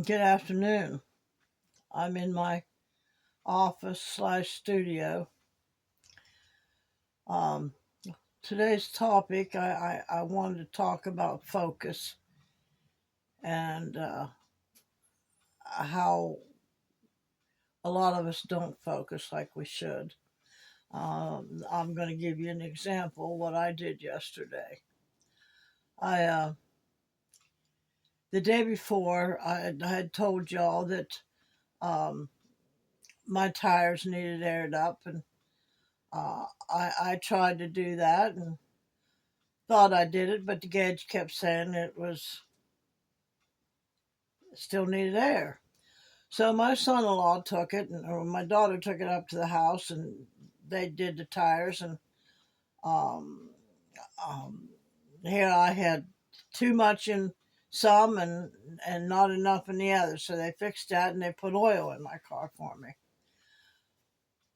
Good afternoon. I'm in my office slash studio. Um, Today's topic, I wanted to talk about focus and how a lot of us don't focus like we should. I'm going to give you an example what I did yesterday. I The day before, I had told y'all that um, my tires needed aired up, and I tried to do that and thought I did it, but the gauge kept saying it still needed air. So my son-in-law took it, or my daughter took it up to the house, and they did the tires. And um, um, here I had too much in some and not enough in the other. So they fixed that and they put oil in my car for me.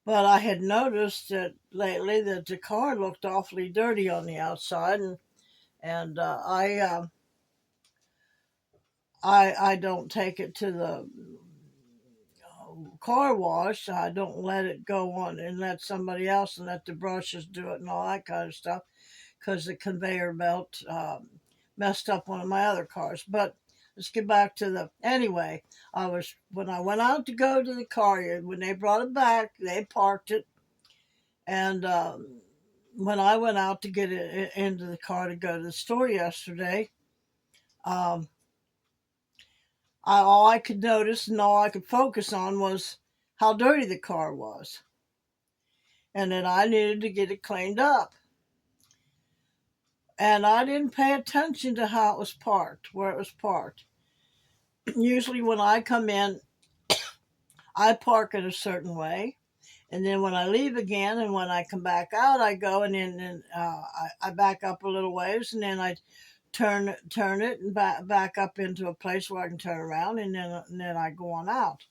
But I had noticed that lately that the car looked awfully dirty on the outside, and I don't take it to the car wash. I don't let it go on and let somebody else and let the brushes do it and all that kind of stuff because the conveyor belt messed up one of my other cars. But let's get back to the anyway. I was When I went out to go to the car, when they brought it back, they parked it, and when I went out to get it into the car to go to the store yesterday, um, all I could notice and all I could focus on was how dirty the car was, and that I needed to get it cleaned up. And I didn't pay attention to how it was parked, where it was parked. Usually, when I come in, I park it a certain way, and then when I leave again, and when I come back out, I go and then I back up a little ways, and then I turn it and back up into a place where I can turn around, and then I go on out.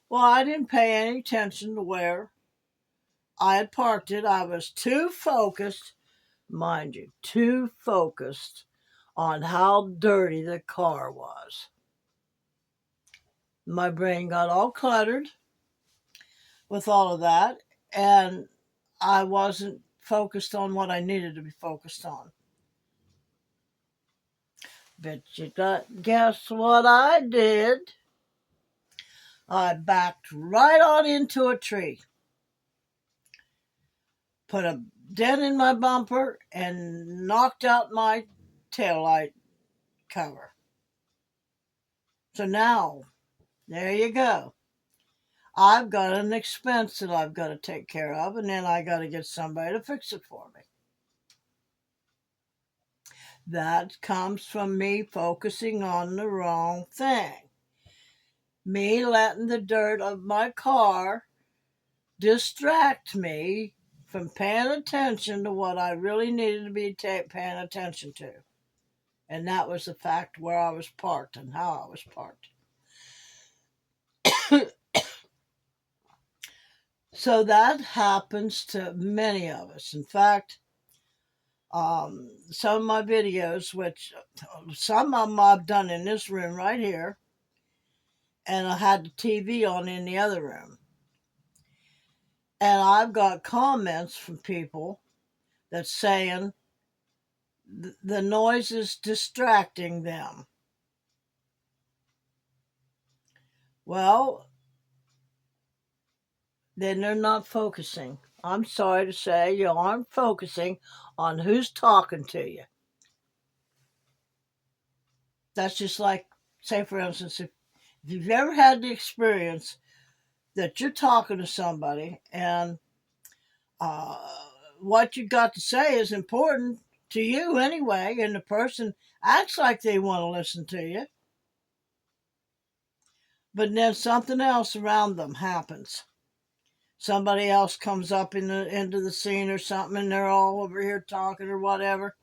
Well, I didn't pay any attention to where I had parked it. I was too focused, mind you, too focused on how dirty the car was. My brain got all cluttered with all of that, and I wasn't focused on what I needed to be focused on. But you got guess what I did? I backed right on into a tree, put a dent in my bumper, and knocked out my taillight cover. So now, there you go. I've got an expense that I've got to take care of, and then I got to get somebody to fix it for me. That comes from me focusing on the wrong thing. Me letting the dirt of my car distract me from paying attention to what I really needed to be paying attention to. And that was the fact where I was parked and how I was parked. So that happens to many of us. In fact, some of my videos, which some of them I've done in this room right here, and I had the TV on in the other room. And I've got comments from people that's saying the noise is distracting them. Well, then they're not focusing. I'm sorry to say, you aren't focusing on who's talking to you. That's just like, say, for instance, if you've ever had the experience that you're talking to somebody and uh, what you got to say is important to you anyway, and the person acts like they want to listen to you, but then something else around them happens. Somebody else comes up into the scene or something, and they're all over here talking or whatever.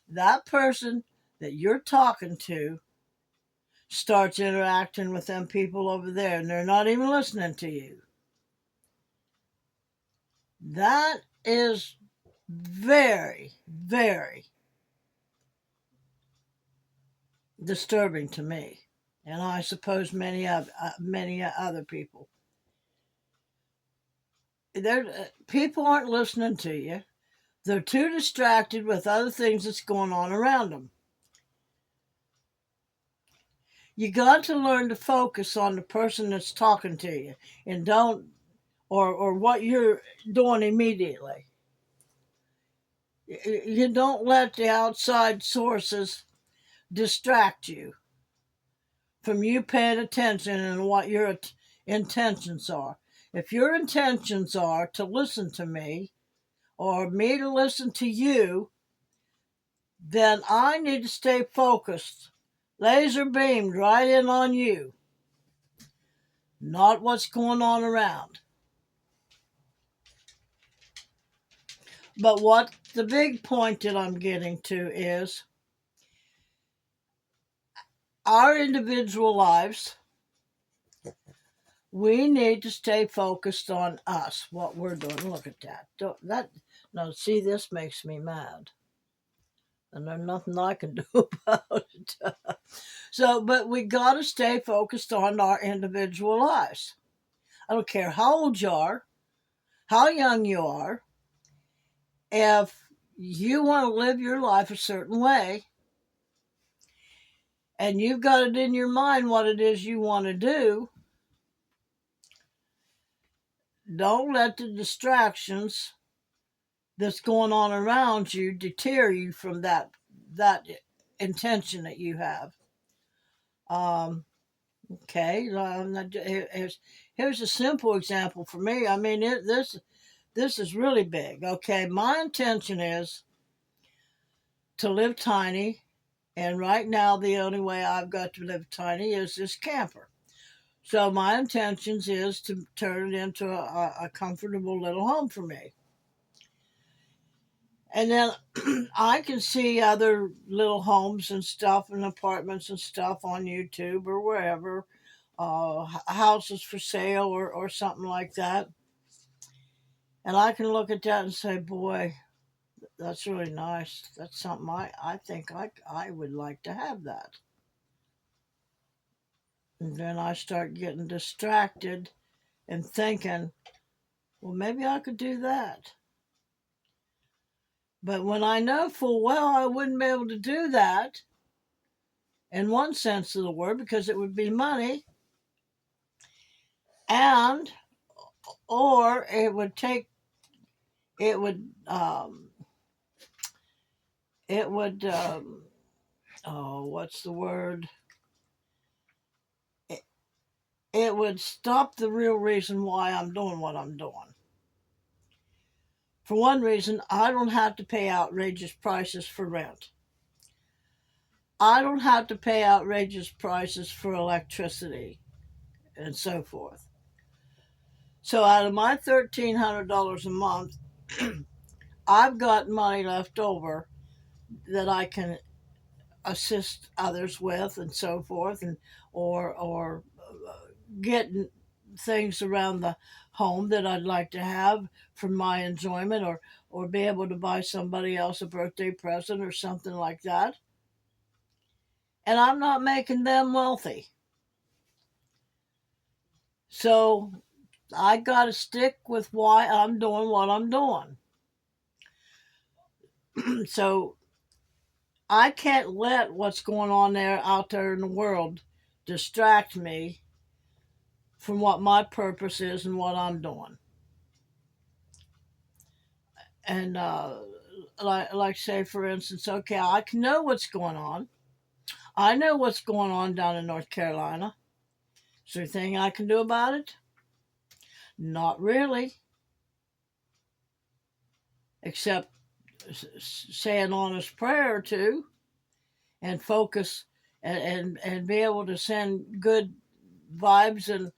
That person that you're talking to starts interacting with them people over there, and they're not even listening to you. That is very, very disturbing to me. and I suppose many other people. People aren't listening to you. They're too distracted with other things that's going on around them. You got to learn to focus on the person that's talking to you, and don't or what you're doing immediately. You don't let the outside sources distract you from you paying attention and what your intentions are. If your intentions are to listen to me or me to listen to you, then I need to stay focused, laser beamed right in on you, not what's going on around. But what the big point that I'm getting to is our individual lives, we need to stay focused on us, what we're doing. Look at that. No, see, this makes me mad. And there's nothing I can do about it. But we got to stay focused on our individual lives. I don't care how old you are, how young you are. If you want to live your life a certain way, and you've got it in your mind what it is you want to do, don't let the distractions that's going on around you deter you from that intention that you have. Okay, here's a simple example for me. I mean, this is really big. Okay, my intention is to live tiny, and right now the only way I've got to live tiny is this camper. So my intentions is to turn it into a comfortable little home for me. And then I can see other little homes and stuff and apartments and stuff on YouTube or wherever, houses for sale or something like that. And I can look at that and say, boy, that's really nice. That's something I think I would like to have that. And then I start getting distracted and thinking, well, maybe I could do that. But when I know full well I wouldn't be able to do that, in one sense of the word, because it would be money, and or it would it would oh, what's the word? It would stop the real reason why I'm doing what I'm doing. For one reason, I don't have to pay outrageous prices for rent. I don't have to pay outrageous prices for electricity and so forth. So out of my $1,300 a month, I've got money left over that I can assist others with and so forth, and or get things around the home that I'd like to have for my enjoyment, or be able to buy somebody else a birthday present or something like that. And I'm not making them wealthy. So I got to stick with why I'm doing what I'm doing. So I can't let what's going on out there in the world distract me from what my purpose is and what I'm doing. And like say for instance, okay, I can know what's going on. I know what's going on down in North Carolina. Is there anything I can do about it? Not really, except say an honest prayer or two, and focus, and be able to send good vibes and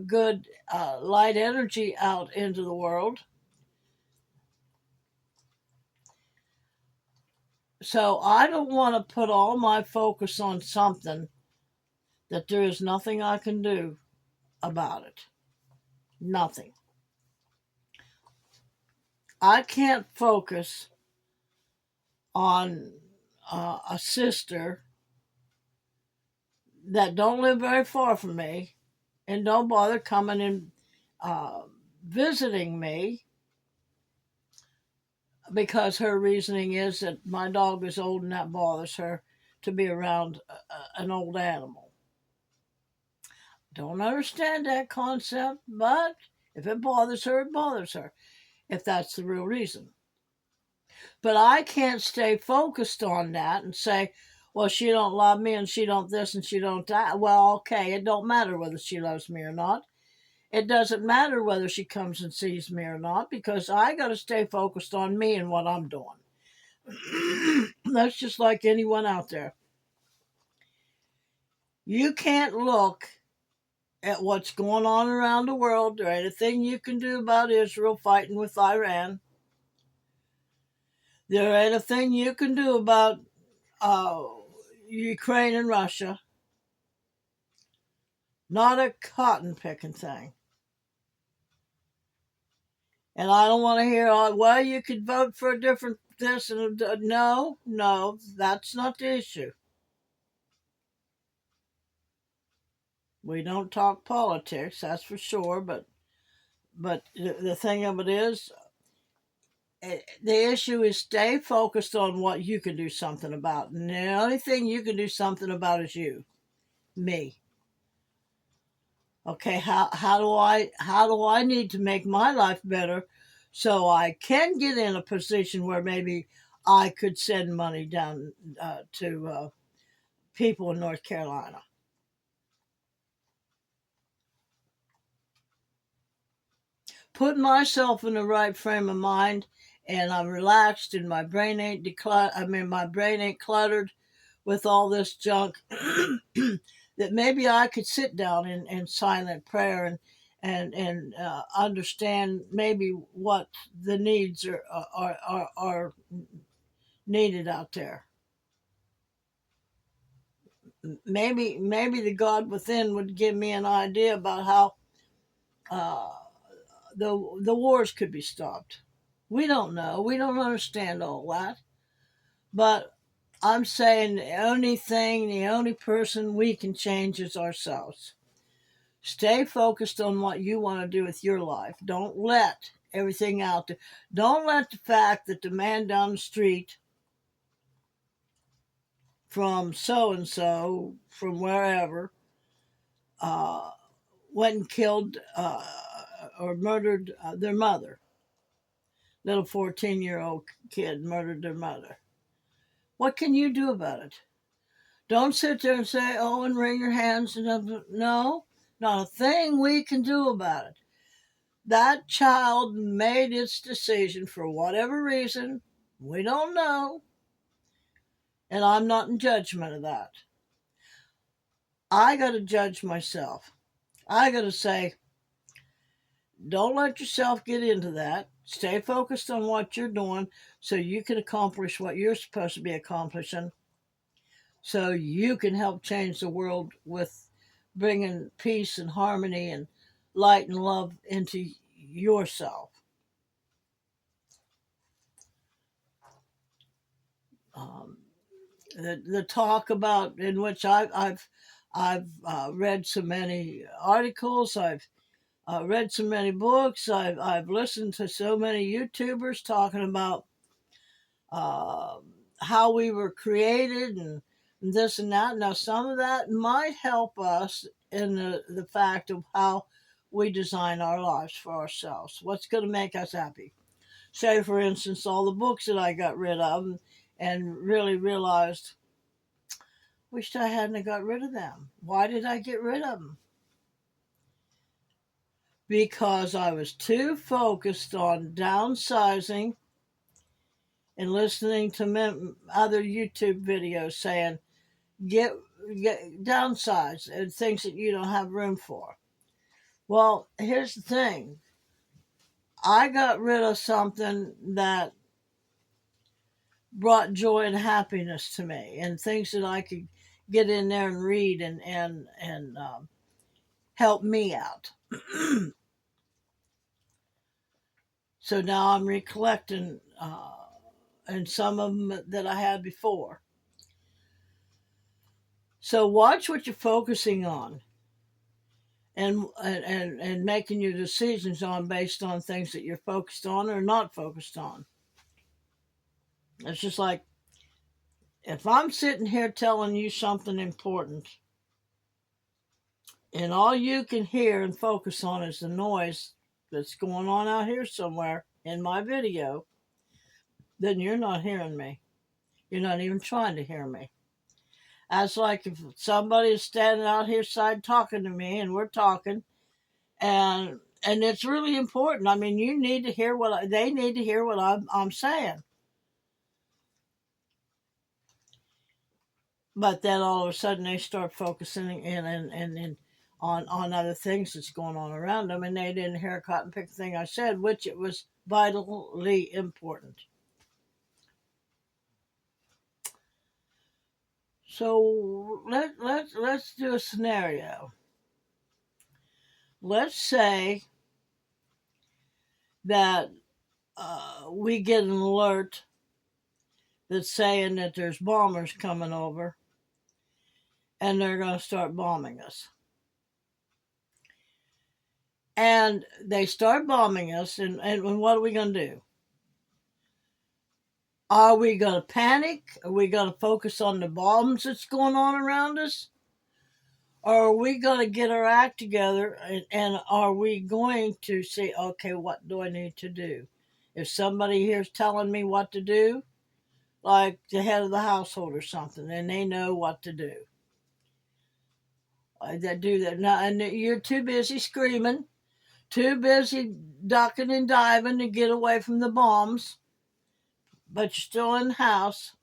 good light energy out into the world. So I don't want to put all my focus on something that there is nothing I can do about it. Nothing. I can't focus on a sister that don't live very far from me and don't bother coming and uh, visiting me, because her reasoning is that my dog is old and that bothers her to be around an old animal. Don't understand that concept, but if it bothers her, it bothers her, if that's the real reason. But I can't stay focused on that and say, well, she don't love me and she don't this and she don't that. Well, okay, it don't matter whether she loves me or not. It doesn't matter whether she comes and sees me or not, because I got to stay focused on me and what I'm doing. That's just like anyone out there. You can't look at what's going on around the world or anything you can do about Israel fighting with Iran. There ain't a thing you can do about uh, Ukraine and Russia. Not a cotton picking thing. And I don't want to hear, oh, well, you could vote for a different this and no, that's not the issue. We don't talk politics, that's for sure. But the thing of it is, the issue is stay focused on what you can do something about. And the only thing you can do something about is you, me. Okay, how do I need to make my life better so I can get in a position where maybe I could send money down to people in North Carolina. Put myself in the right frame of mind, and I'm relaxed, and my brain ain't my brain ain't cluttered with all this junk. That maybe I could sit down in silent prayer and understand maybe what the needs are needed out there. Maybe the God within would give me an idea about how uh, the wars could be stopped. We don't know. We don't understand all that. But I'm saying the only person we can change is ourselves. Stay focused on what you want to do with your life. Don't let everything out there. Don't let the fact that the man down the street from so and so, from wherever, uh, went and killed or murdered their mother. Little 14-year-old kid murdered their mother. What can you do about it? Don't sit there and say, oh, and wring your hands. No, not a thing we can do about it. That child made its decision for whatever reason. We don't know. And I'm not in judgment of that. I got to judge myself. I got to say, don't let yourself get into that. Stay focused on what you're doing so you can accomplish what you're supposed to be accomplishing, so you can help change the world with bringing peace and harmony and light and love into yourself. Um, the talk about, in which I've read so many articles, I've read so many books, I've listened to so many YouTubers talking about uh, how we were created and this and that. Now, some of that might help us in the fact of how we design our lives for ourselves. What's going to make us happy? Say, for instance, all the books that I got rid of and really realized, wished I hadn't got rid of them. Why did I get rid of them? Because I was too focused on downsizing and listening to other YouTube videos saying, get downsize and things that you don't have room for. Well, here's the thing. I got rid of something that brought joy and happiness to me, and things that I could get in there and read and help me out. So now I'm recollecting and some of them that I had before. So watch what you're focusing on, and making your decisions on based on things that you're focused on or not focused on. It's just like if I'm sitting here telling you something important and all you can hear and focus on is the noise that's going on out here somewhere in my video, then you're not hearing me. You're not even trying to hear me. That's like if somebody is standing out here side talking to me and we're talking, and it's really important. I mean, you need to hear they need to hear what I'm saying. But then all of a sudden they start focusing in and on other things that's going on around them, and they didn't hear a cotton pick thing I said, which it was vitally important. So let's do a scenario. Let's say that we get an alert that's saying that there's bombers coming over and they're going to start bombing us. And they start bombing us, and what are we going to do? Are we going to panic? Are we going to focus on the bombs that's going on around us? Or are we going to get our act together, and are we going to say, okay, what do I need to do? If somebody here's telling me what to do, like the head of the household or something, and they know what to do. That do that now, and you're too busy screaming, too busy ducking and diving to get away from the bombs, but you're still in the house,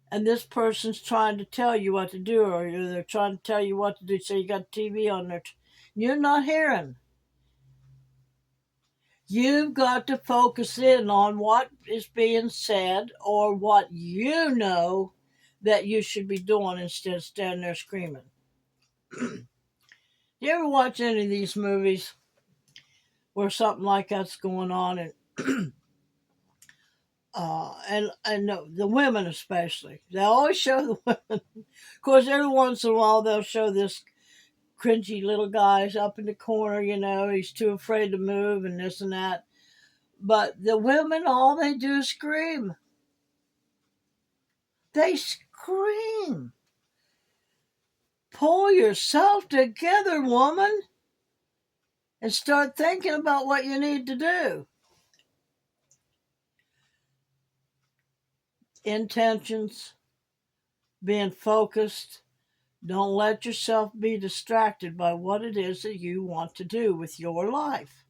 and this person's trying to tell you what to do, or they're trying to tell you what to do, so you got TV on there. You're not hearing. You've got to focus in on what is being said or what you know that you should be doing instead of standing there screaming. You ever watch any of these movies where something like that's going on, and the women especially, they always show the women. Of course, every once in a while they'll show this cringy little guy's up in the corner, he's too afraid to move and this and that. But the women, all they do is scream. They scream. Pull yourself together, woman, and start thinking about what you need to do. Intentions, being focused. Don't let yourself be distracted by what it is that you want to do with your life.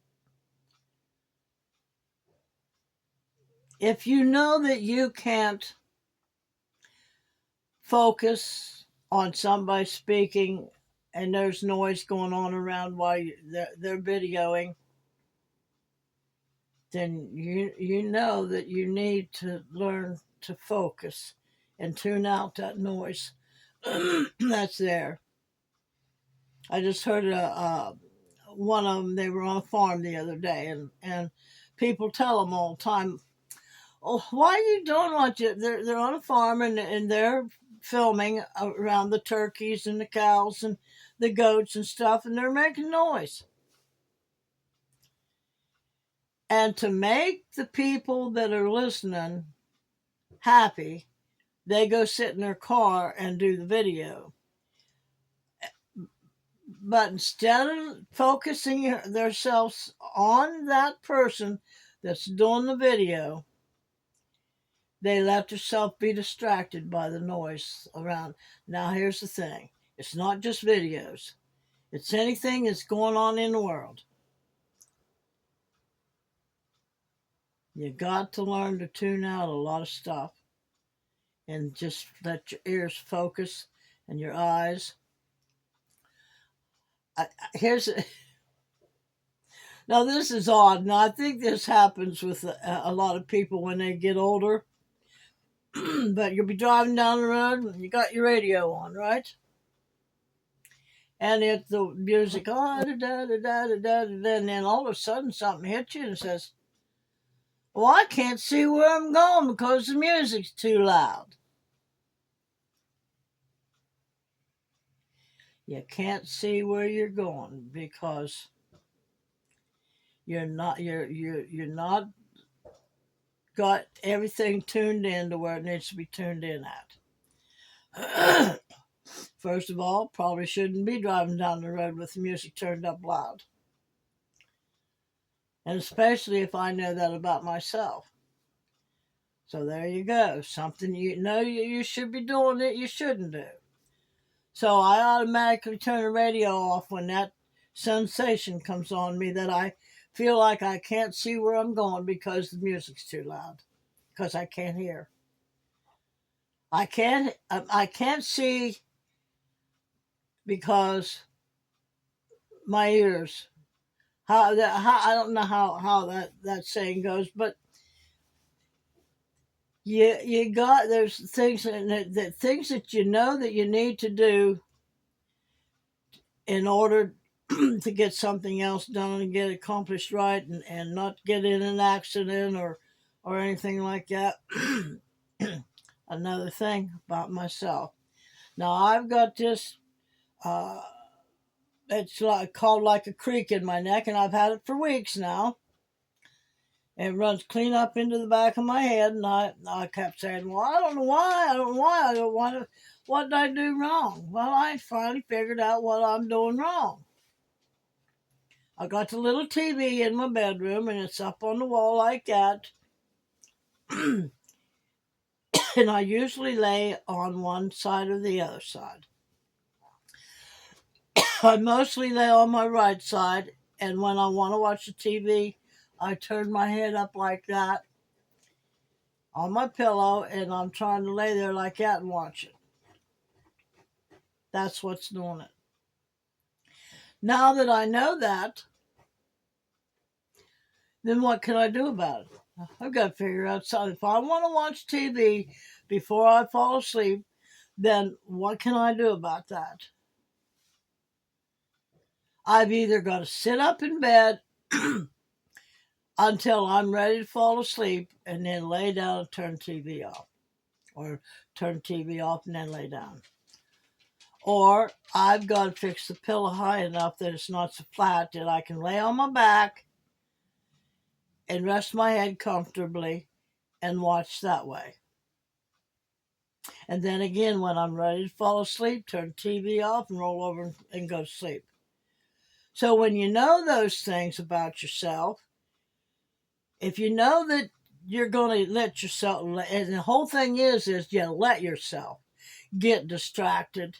If you know that you can't focus on somebody speaking and there's noise going on around while they're videoing, then you know that you need to learn to focus and tune out that noise that's there. I just heard one of them. They were on a farm the other day, and people tell them all the time, "Oh, why are you doing what you?" They're on a farm and they're filming around the turkeys and the cows and the goats and stuff, and they're making noise. And to make the people that are listening happy, they go sit in their car and do the video. But instead of focusing themselves on that person that's doing the video, they let themselves be distracted by the noise around. Now, here's the thing. It's not just videos. It's anything that's going on in the world. You got to learn to tune out a lot of stuff and just let your ears focus and your eyes. Now this is odd. Now I think this happens with a lot of people when they get older. But you'll be driving down the road and you got your radio on, right? And it's the music, da da da da da da, and then all of a sudden something hits you and says, "Well, I can't see where I'm going because the music's too loud." You can't see where you're going because you're not got everything tuned in to where it needs to be tuned in at. First of all, probably shouldn't be driving down the road with the music turned up loud. And especially if I know that about myself. So there you go. Something you know you should be doing that you shouldn't do. So I automatically turn the radio off when that sensation comes on me that I feel like I can't see where I'm going because the music's too loud. Because I can't hear. I can't see because my ears. How I don't know how that saying goes, but you got there's things that things that you know that you need to do in order to get something else done and get accomplished right and not get in an accident or anything like that. Another thing about myself. Now I've got this it's like called like a creak in my neck, and I've had it for weeks now. It runs clean up into the back of my head, and I kept saying, well, I don't know why, I don't want to, what did I do wrong? Well, I finally figured out what I'm doing wrong. I got the little TV in my bedroom, and it's up on the wall like that. And I usually lay on one side or the other side. I mostly lay on my right side, and when I want to watch the TV, I turn my head up like that on my pillow, and I'm trying to lay there like that and watch it. That's what's doing it. Now that I know that, then what can I do about it? I've got to figure out something. If I want to watch TV before I fall asleep, then what can I do about that? I've either got to sit up in bed until I'm ready to fall asleep and then lay down and turn TV off. Or turn TV off and then lay down. Or I've got to fix the pillow high enough that it's not so flat that I can lay on my back and rest my head comfortably and watch that way. And then again, when I'm ready to fall asleep, turn TV off and roll over and go to sleep. So when you know those things about yourself, if you know that you're going to let yourself, and the whole thing is you let yourself get distracted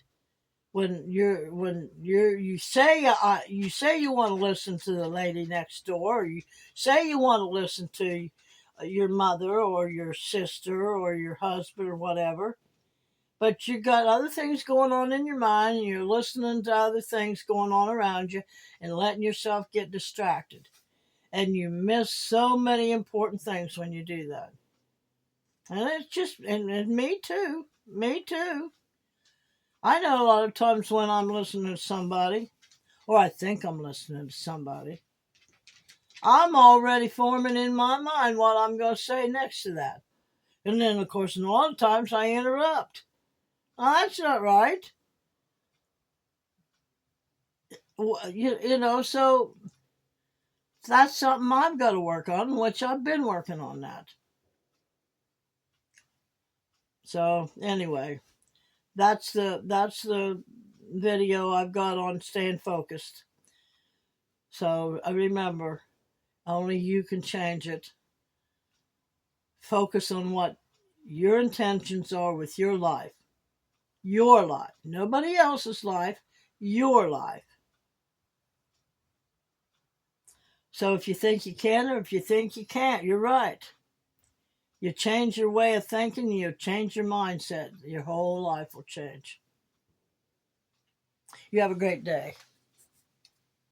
when you say you want to listen to the lady next door, or you say you want to listen to your mother or your sister or your husband or whatever, but you got other things going on in your mind, and you're listening to other things going on around you and letting yourself get distracted. And you miss so many important things when you do that. And it's just, and me too. I know a lot of times when I'm listening to somebody, or I think I'm listening to somebody, I'm already forming in my mind what I'm going to say next to that. And then, of course, a lot of times I interrupt. Oh, that's not right. So that's something I've got to work on, which I've been working on that. So anyway, that's the video I've got on staying focused. So remember, only you can change it. Focus on what your intentions are with your life. Your life. Nobody else's life. Your life. So if you think you can or if you think you can't, you're right. You change your way of thinking, you change your mindset. Your whole life will change. You have a great day.